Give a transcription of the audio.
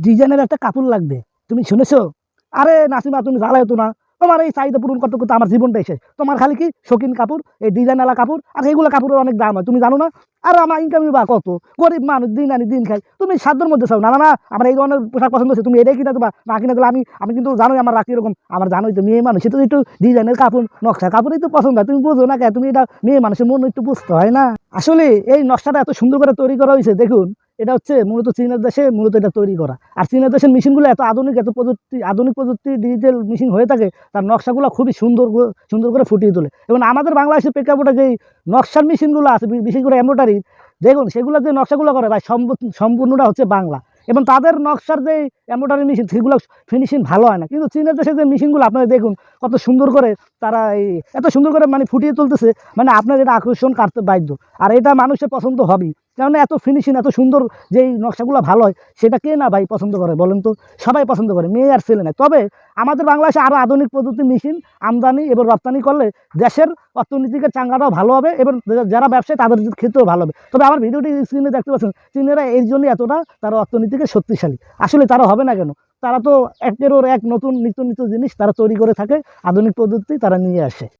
ডিজাইনের একটা কাপড় লাগবে, তুমি শুনেছো? আরে নাসিমা, তুমি জ্বালায় তো না। তোমার এই চাহিদা পূরণ করতে করতে আমার জীবনটাই শেষ। তোমার খালি কি শৌখিন কাপড়, এই ডিজাইনওয়ালা কাপড়, আর এইগুলো কাপড়ের অনেক দাম হয়, তুমি জানো না? আর আমার ইনকামই বা কত? গরিব মানুষ, দিন আনি দিন খাই, তুমি সাধ্যের মধ্যে চাও। না না না, আমার এই ধরনের পোশাক পছন্দ হচ্ছে, তুমি এটাই কিনা দেবা, না কিনা দিলে আমি আমি কিন্তু জানোই আমার রাখি এরকম। আমার জানোই তো, মেয়ে মানুষ তো একটু ডিজাইনের কাপড়, নকশা কাপড়ই তো পছন্দ হয়, তুমি বুঝো না কে? তুমি এটা মেয়ে মানুষের মন একটু বুঝতে হয় না? আসলে এই নকশাটা এত সুন্দর করে তৈরি করা হয়েছে, দেখুন। এটা হচ্ছে মূলত চীনের দেশে মূলত এটা তৈরি করা। আর চীনের দেশের মেশিনগুলো এত আধুনিক, এত আধুনিক প্রযুক্তি ডিজিটাল মেশিন হয়ে থাকে, তার নকশাগুলো খুবই সুন্দর সুন্দর করে ফুটিয়ে তোলে। এবং আমাদের বাংলাদেশের প্রেক্ষাপটে যেই নকশার মেশিনগুলো আছে, বিশেষ করে এমব্রয়ডারি, দেখুন সেগুলো যে নকশাগুলো করে ভাই, সম্পূর্ণটা হচ্ছে বাংলা। এবং তাদের নকশার যে এমব্রয়ডারি মেশিন, সেগুলো ফিনিশিং ভালো হয় না। কিন্তু চীনের দেশের যে মেশিনগুলো আপনারা দেখুন, কত সুন্দর করে তারা এই এত সুন্দর করে মানে ফুটিয়ে তুলতেছে, মানে আপনার এটা আকর্ষণ কাটতে বাধ্য। আর এটা মানুষের পছন্দ হবেই, কারণ এত ফিনিশিং, এত সুন্দর যেই নকশাগুলো ভালো হয়, সেটা কে না ভাই পছন্দ করে বলেন তো? সবাই পছন্দ করে, মেয়ে আর ছেলে না। তবে আমাদের বাংলাদেশে আরও আধুনিক প্রযুক্তির মেশিন আমদানি এবং রপ্তানি করলে দেশের অর্থনীতিকে চাঙ্গাটাও ভালো হবে, এবং যারা ব্যবসায়ী তাদের ক্ষেত্রেও ভালো হবে। তবে আমার ভিডিওটি স্ক্রিনে দেখতে পাচ্ছেন, চীনেরা এই জন্যই এতটা তারা অর্থনীতিকে শক্তিশালী। আসলে তারা হবে না কেন? তারা তো একের ওর এক নতুন নিত্য নিত্য জিনিস তারা তৈরি করে থাকে, আধুনিক প্রযুক্তি তারা নিয়ে আসে।